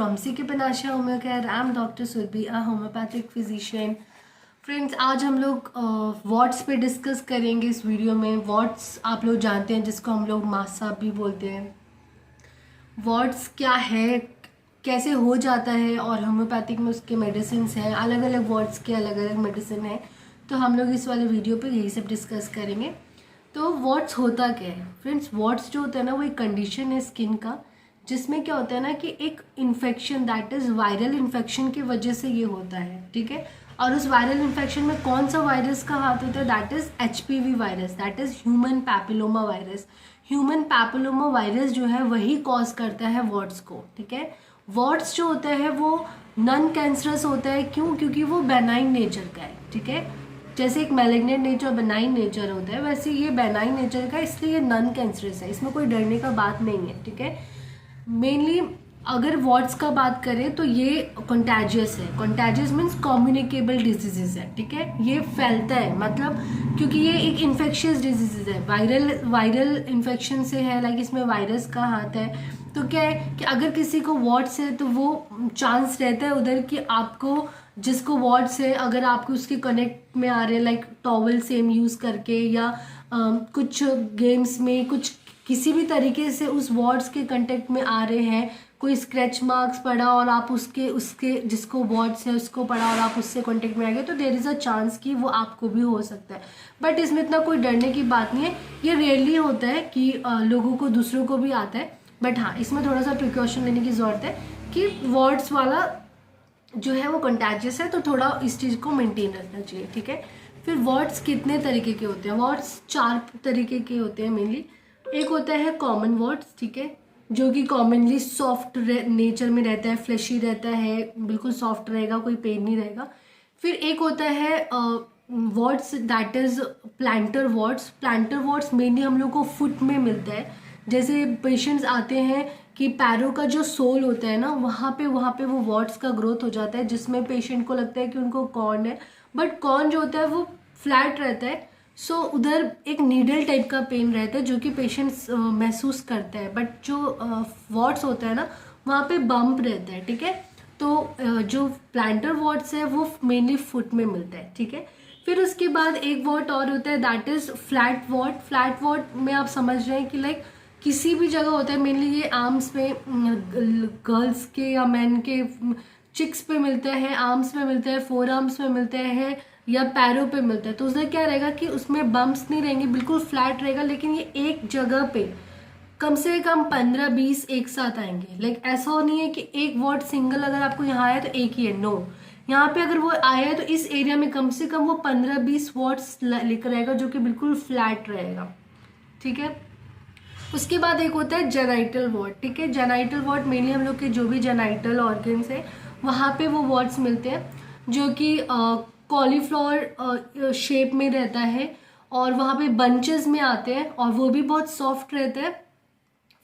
from CK Panashia Home Care. I am Dr. Surbhi, a homeopathic physician. Friends, आज हम लोग watts पे discuss करेंगे इस वीडियो में. वॉट्स आप लोग जानते हैं, जिसको हम लोग मासा भी बोलते हैं. वॉट्स क्या है, कैसे हो जाता है, और होम्योपैथिक में उसके मेडिसिन हैं. अलग अलग वॉट्स के अलग अलग मेडिसिन हैं, तो हम लोग इस वाले वीडियो पे यही सब डिस्कस करेंगे. तो वॉट्स होता क्या है फ्रेंड्स? वॉट्स जो होता है ना, वो एक कंडीशन है स्किन का, जिसमें क्या होता है ना कि एक infection, that is viral infection की वजह से ये होता है. ठीक है. और उस वायरल इन्फेक्शन में कौन सा वायरस का हाथ होता है? That is HPV virus, that is human papilloma virus. Human papilloma virus जो है वही कॉज करता है वॉट्स को. ठीक है. वॉट्स जो होता है वो नॉन कैंसरस होता है. क्यों? क्योंकि वो बेनाइन नेचर का है. ठीक है. जैसे एक मैलिग्नेंट नेचर बेनाइन नेचर होता है, वैसे ये बेनाइन नेचर का, इसलिए ये नॉन कैंसरस है. इसमें कोई डरने का बात नहीं है. ठीक है. मेनली अगर वॉट्स का बात करें तो ये कंटेजियस है. कंटेजियस मीन्स कम्युनिकेबल डिजीजेज है. ठीक है. ये फैलता है, मतलब क्योंकि ये एक इन्फेक्शियस डिजीजेज है, वायरल इन्फेक्शन से है. लाइक इसमें वायरस का हाथ है. तो क्या है कि अगर किसी को वॉट्स है तो वो चांस रहता है उधर कि आपको, जिसको वॉट्स है, अगर आपको उसके कनेक्ट में आ रहे हैं, लाइक टॉवल सेम यूज़ करके या कुछ गेम्स में कुछ किसी भी तरीके से उस वॉट्स के कांटेक्ट में आ रहे हैं, कोई स्क्रैच मार्क्स पड़ा और आप उसके जिसको वॉट्स है उसको पड़ा और आप उससे कांटेक्ट में आ गए, तो देयर इज़ अ चांस कि वो आपको भी हो सकता है. बट इसमें इतना कोई डरने की बात नहीं है. ये रेयरली होता है कि लोगों को, दूसरों को भी आता है. बट हाँ, इसमें थोड़ा सा प्रिकॉशन लेने की ज़रूरत है कि वॉट्स वाला जो है वो कंटेजियस है, तो थोड़ा इस चीज़ को मेंटेन रखना चाहिए. ठीक है. फिर वॉट्स कितने तरीके के होते हैं? वॉट्स 4 तरीके के होते हैं मेनली. एक होता है कॉमन वॉट्स. ठीक है. जो कि कॉमनली सॉफ्ट नेचर में रहता है, फ्लैशी रहता है, बिल्कुल सॉफ्ट रहेगा, कोई पेन नहीं रहेगा. फिर एक होता है warts, that is plantar warts. Plantar warts मेनली हम लोग को फुट में मिलता है. जैसे पेशेंट्स आते हैं कि पैरों का जो सोल होता है ना, वहाँ पे वो वॉट्स का ग्रोथ हो जाता है, जिसमें पेशेंट को लगता है कि उनको कॉर्न है. बट कॉर्न जो होता है वो फ्लैट रहता है. सो उधर एक नीडल टाइप का पेन रहता है जो कि पेशेंट्स महसूस करता है. बट जो वॉट्स होता है ना, वहाँ पे बम्प रहता है. ठीक है. तो जो प्लांटर वॉट्स है वो मेनली फुट में मिलता है. ठीक है. फिर उसके बाद एक वॉट और होता है, that is flat what. Flat what में आप समझ रहे हैं कि लाइक किसी भी जगह होता है. मेनली ये आर्म्स पे, गर्ल्स के या मैन के चिक्स पे मिलता है, आर्म्स पे मिलता है, फोर आर्म्स पे मिलता है या पैरों पे मिलता है. तो उसमें क्या रहेगा कि उसमें बम्प्स नहीं रहेंगे, बिल्कुल फ्लैट रहेगा. लेकिन ये एक जगह पे कम से कम 15-20 एक साथ आएंगे. लाइक ऐसा नहीं है कि एक वॉट सिंगल अगर आपको यहाँ आया तो एक ही है. नो, यहाँ पे अगर वो आया है तो इस एरिया में कम से कम वो 15-20 वॉट्स लेकर आएगा, जो कि बिल्कुल फ्लैट रहेगा. ठीक है. उसके बाद एक होता है जेनाइटल वॉट. ठीक है. जेनाइटल वॉट मेनली हम लोग के जो भी जेनाइटल ऑर्गन्स है वहाँ पे वो वॉट्स मिलते हैं, जो कि कॉलीफ्लावर शेप में रहता है और वहाँ पे बंचेस में आते हैं, और वो भी बहुत सॉफ्ट रहता है,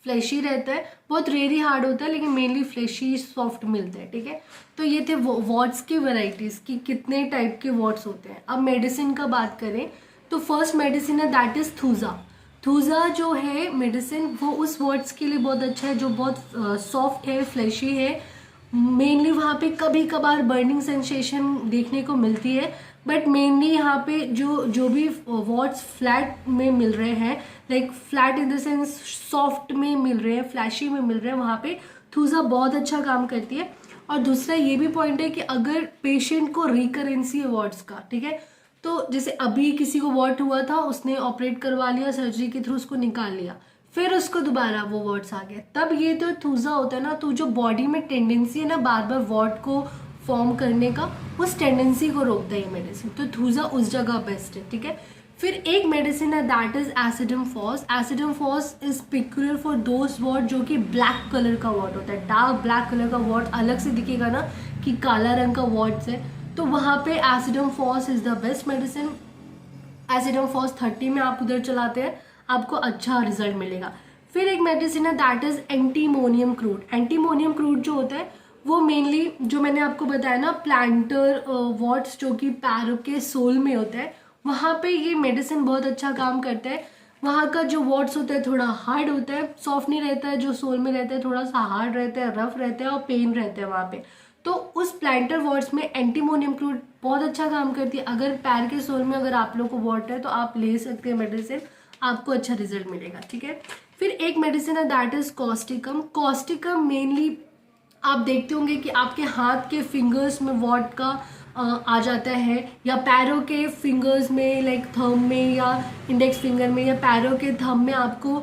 फ्लैशी रहता है. बहुत रेयरली हार्ड होता है, लेकिन मेनली फ्लैशी सॉफ्ट मिलता है. ठीक है. तो ये थे वॉट्स की वेराइटीज़ कि कितने टाइप के वॉट्स होते हैं. अब मेडिसिन का बात करें तो फर्स्ट मेडिसिन है, दैट इज़ थूजा. थूजा जो है मेडिसिन, वो उस वॉट्स के लिए बहुत अच्छा है जो बहुत सॉफ्ट है, फ्लैशी है. मेनली वहाँ पे कभी कभार बर्निंग सेंसेशन देखने को मिलती है, बट मेनली यहाँ पे जो भी वॉट्स फ्लैट में मिल रहे हैं, like flat in the sense soft में मिल रहे हैं, फ्लैशी में मिल रहे हैं, वहाँ पे थूजा बहुत अच्छा काम करती है. और दूसरा ये भी पॉइंट है कि अगर पेशेंट को रिकरेंसी है वॉट्स का, ठीक है, तो जैसे अभी किसी को वॉट हुआ था, उसने ऑपरेट करवा लिया, सर्जरी के थ्रू उसको निकाल लिया, फिर उसको दोबारा वो वॉट्स आ गए, तब ये तो थूजा होता है ना. तो जो बॉडी में टेंडेंसी है ना बार बार वॉट को फॉर्म करने का, उस टेंडेंसी को रोकता है ये मेडिसिन. तो थूजा उस जगह बेस्ट है. ठीक है. फिर एक मेडिसिन है, that is acidum phos. Acidum phos is peculiar for those what जो कि ब्लैक कलर का वॉट होता है. डार्क ब्लैक कलर का वॉट अलग से दिखेगा ना कि काला रंग का वॉट्स है, तो वहाँ पे acidum phos is the best medicine. Acidum phos 30 में आप उधर चलाते हैं, आपको अच्छा रिजल्ट मिलेगा. फिर एक मेडिसिन है, that is antimonium crude. Antimonium crude जो होता है वो मेनली जो मैंने आपको बताया ना, प्लांटर वॉट्स जो कि पैरों के सोल में होता है, वहाँ पे ये मेडिसिन बहुत अच्छा काम करता है. वहाँ का जो वॉट्स होता है थोड़ा हार्ड होता है, सॉफ्ट नहीं रहता है, जो सोल में रहता है थोड़ा सा हार्ड रहता है, रफ रहता है और पेन रहता है वहाँ पे। तो उस प्लांटर वॉट्स में एंटीमोनियम क्लोराइड बहुत अच्छा काम करती है। अगर पैर के सोल में अगर आप लोग को वॉट है तो आप ले सकते हैं मेडिसिन, आपको अच्छा रिजल्ट मिलेगा, ठीक है। फिर एक मेडिसिन है that is Causticum. Causticum mainly आप देखते होंगे कि आपके हाथ के फिंगर्स में वॉट का आ जाता है, या पैरों के फिंगर्स में लाइक थंब में या इंडेक्स फिंगर में या पैरों के थंब में आपको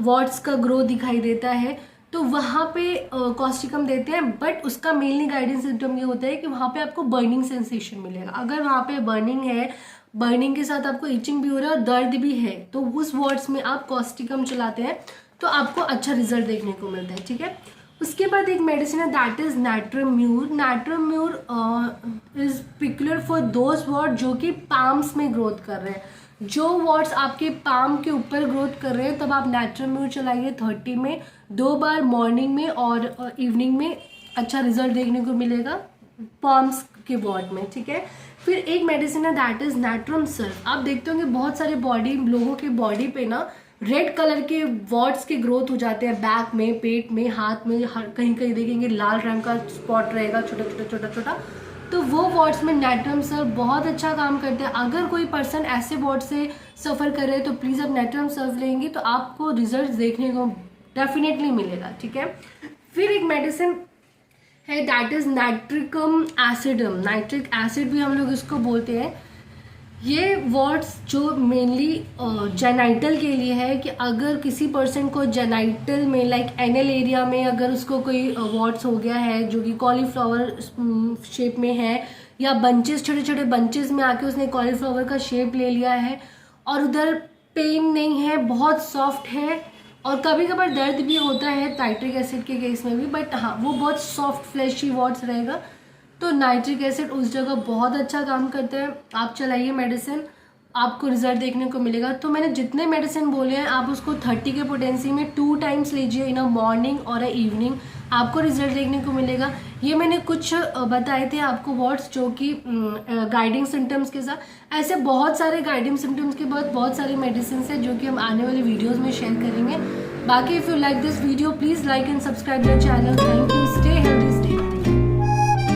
वॉट्स का ग्रो दिखाई देता है, तो वहाँ पे कॉस्टिकम देते हैं। बट उसका मेनली गाइडेंस सिम्टम ये होता है कि वहाँ पे आपको बर्निंग सेंसेशन मिलेगा। अगर वहाँ पे बर्निंग है, बर्निंग के साथ आपको इचिंग भी हो रहा है और दर्द भी है, तो उस वॉट्स में आप कॉस्टिकम चलाते हैं तो आपको अच्छा रिजल्ट देखने को मिलता है, ठीक है। उसके बाद एक मेडिसिन है दैट इज नाइट्रोम्यूर। नाइट्रोम्यूर is peculiar for those what जो कि पाम्स में ग्रोथ कर रहे हैं। जो वॉट्स आपके पाम के ऊपर ग्रोथ कर रहे हैं तब आप नाइट्रोम्यूर चलाइए 30 में 2 बार, मॉर्निंग में और इवनिंग में, अच्छा रिजल्ट देखने को मिलेगा पाम्स के वॉट में, ठीक है। फिर एक मेडिसिन है दैट इज नाइट्रोम सर्फ। आप देखते होंगे बहुत सारे लोगों के बॉडी पे ना रेड कलर के वॉट्स के ग्रोथ हो जाते हैं, बैक में, पेट में, हाथ में, कहीं कहीं देखेंगे लाल रंग का स्पॉट रहेगा छोटा छोटा छोटा छोटा, तो वो वॉट्स में नाइट्रम सर्फ बहुत अच्छा काम करते हैं। अगर कोई पर्सन ऐसे वॉट से सफ़र कर रहे हैं तो प्लीज़ आप नाइट्रम सर्फ लेंगे तो आपको रिजल्ट देखने को डेफिनेटली मिलेगा, ठीक है। फिर एक मेडिसिन है that is nitricum एसिडम। Nitric acid भी हम लोग इसको बोलते हैं। ये वर्ड्स जो मेनली जेनाइटल के लिए है कि अगर किसी पर्सन को जेनाइटल में लाइक एनल एरिया में अगर उसको कोई वर्ड्स हो गया है जो कि कॉलीफ्लावर शेप में है, या बंचेस, छोटे छोटे बंचेस में आके उसने कॉलीफ्लावर का शेप ले लिया है और उधर पेन नहीं है, बहुत सॉफ्ट है, और कभी कभार दर्द भी होता है नाइट्रिक एसिड के केस में भी, बट हाँ वो बहुत सॉफ्ट फ्लैशी वॉट्स रहेगा, तो नाइट्रिक एसिड उस जगह बहुत अच्छा काम करता है। आप चलाइए मेडिसिन, आपको रिजल्ट देखने को मिलेगा। तो मैंने जितने मेडिसिन बोले हैं आप उसको 30 के पोटेंसी में 2 टाइम्स लीजिए, इन अ मॉर्निंग और अ इवनिंग, आपको रिजल्ट देखने को मिलेगा। ये मैंने कुछ बताए थे आपको वर्ड्स जो कि गाइडिंग सिम्टम्स के साथ। ऐसे बहुत सारे गाइडिंग सिम्टम्स के बाद बहुत सारी मेडिसिन है जो कि हम आने वाले वीडियोज़ में शेयर करेंगे। बाकी if you like this video please like and subscribe the channel. Thank you, stay healthy.